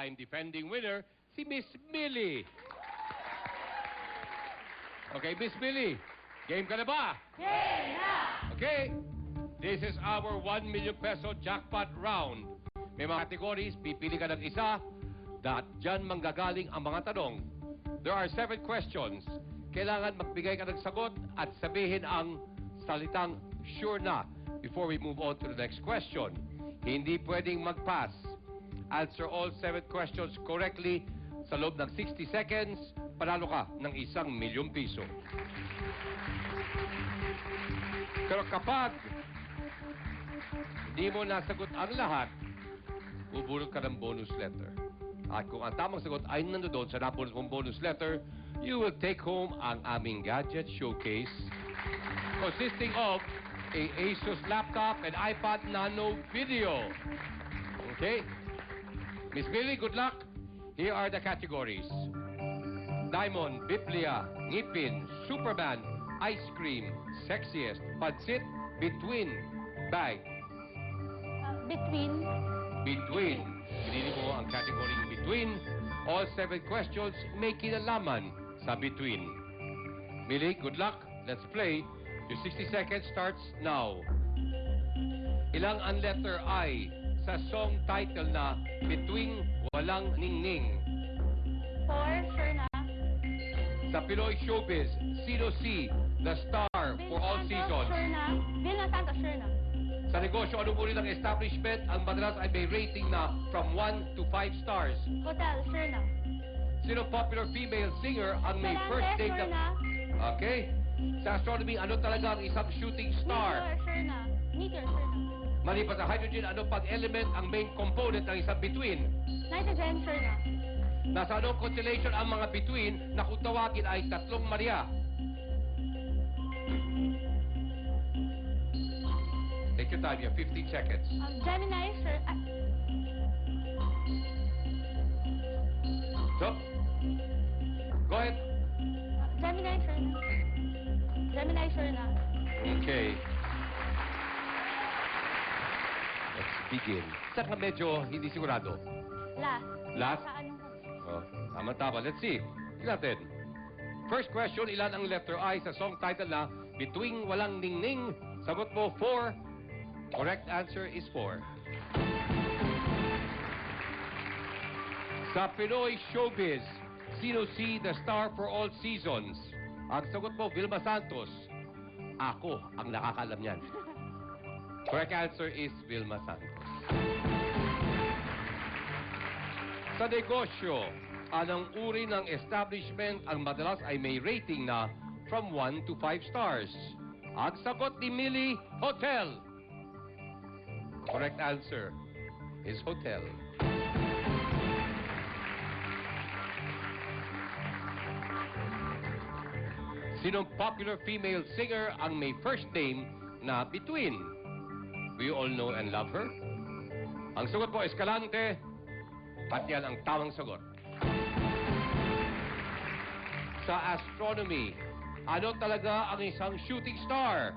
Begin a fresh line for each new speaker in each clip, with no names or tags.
two-time defending winner, si Miss Millie. Okay, Miss Millie, game ka na ba?
Game na!
Okay, this is our 1 million peso jackpot round. May mga categories, pipili ka ng isa, dyan manggagaling ang mga tanong. There are 7 questions. Kailangan magbigay ka ng sagot at sabihin ang salitang sure na before we move on to the next question. Hindi pwedeng mag-pass. Answer all 7 questions correctly sa loob ng 60 seconds, panalo ka ng 1 milyong piso. Pero kapag hindi mo nasagot ang lahat, bubulot ka ng bonus letter. At kung ang tamang sagot ay nandoon sa napulot mong bonus letter, you will take home ang aming gadget showcase consisting of a Asus laptop and iPad Nano Video. Okay? Miss Billy, good luck. Here are the categories. Diamond, Biblia, Ngipin, Superman, Ice Cream, Sexiest, Pansit, Between, Bag.
Between.
Between. Pinili mo ang category Between. All 7 questions may kinalaman sa Between. Millie, good luck. Let's play. Your 60 seconds starts now. Ilang ang letter I sa song title na Between Walang Ningning?
4, sure na.
Sa Pinoy Showbiz, sino si the star for all seasons?
Sure na. Vilma Santos, sure na.
Sa negosyo, anong uri ng establishment ang madalas ay may rating na from 1 to 5 stars?
Hotel, sure na.
Sino popular female singer ang may first
Volante,
name
sure
na...
na.
Okay. Sa astronomy, ano talaga ang isang shooting star?
Meteor, sure na. Meteor, sure na.
Maliban sa hydrogen, ano pang element ang main component ng isang bituin?
Nitrogen, sure na.
Nasa anong constellation ang mga bituin na kung tawagin ay Tatlong Maria? Take your time, you have 15 seconds.
Gemini, sure.
Stop. Go ahead.
Gemini, sure na. Gemini, sure na.
Okay. Let's begin. Saan ka medyo hindi sigurado?
Last.
Last?
Sa ano?
Oh, tama-tama. Let's see. Tingnan natin. First question, ilan ang letter I sa song title na Between Walang Ningning? Sagot mo 4. Correct answer is 4. Sa Pinoy Showbiz, sino si the star for all seasons? Ang sagot mo, Vilma Santos. Ako ang nakakaalam niyan. Correct answer is Vilma Santos. Sa negosyo, anong uri ng establishment ang madalas ay may rating na from 1 to 5 stars? Ang sagot ni Millie, hotel. Correct answer is hotel. Sinong popular female singer ang may first name na Between? We all know and love her. Ang sagot po, Escalante. At yan ang tamang sagot. Sa astronomy, ano talaga ang isang shooting star?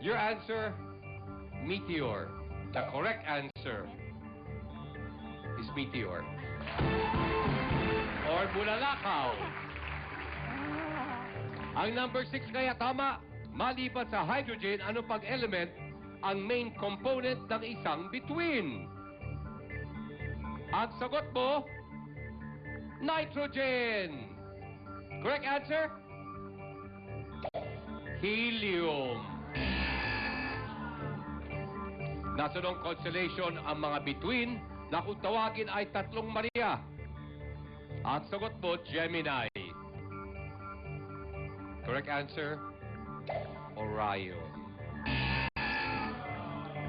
Your answer, meteor. The correct answer is meteor. Or bulalakaw. Ang number 6 kaya tama. Maliban sa hydrogen, ano pang element ang main component ng isang bituin? Ang sagot mo, nitrogen. Correct answer? Helium. Nasa nung constellation ang mga bituin na kung tawagin ay Tatlong Maria? Ang sagot mo, Gemini. Correct answer, Orion.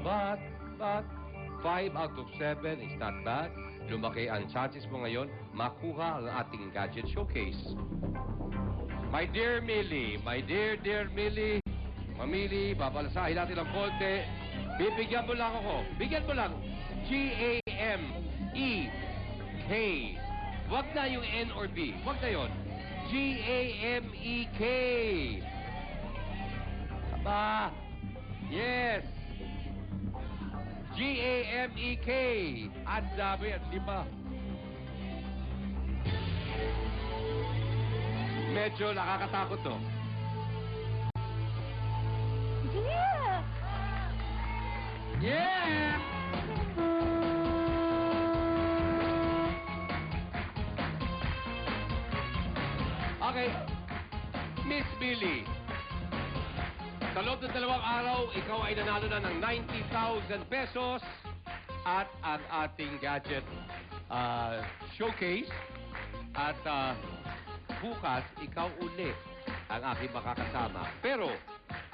But, 5 out of 7 is not bad. Lumaki ang chances mo ngayon makuha ang ating gadget showcase. My dear Millie, Millie, mamili, babalasahin natin ng konti. Bibigyan mo lang ako. Bigyan mo lang. G-A-M-E-K. Wag na yung N or B. Wag na yun. G-A-M-E-K. Aba. Yes. G-A-M-E-K. Ang dami at 5. Medyo nakakatakot to.
Yeah!
Yeah! Okay. Miss Billy. Sa loob ng 2 araw, ikaw ay nanalo na ng 90,000 pesos at ang ating gadget showcase. At bukas, ikaw uli ang aking makakasama. Pero,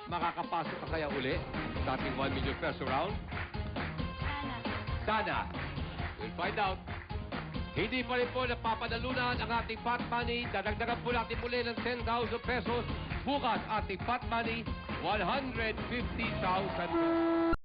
makakapasok ka kaya uli sa ating 1 million peso round? Sana. We'll find out. Hindi pa rin po napapadalunan ang ating pot money. Dadagdagan po natin muli ng 10,000 pesos. Bukas, ating pot money, 150,000 pesos.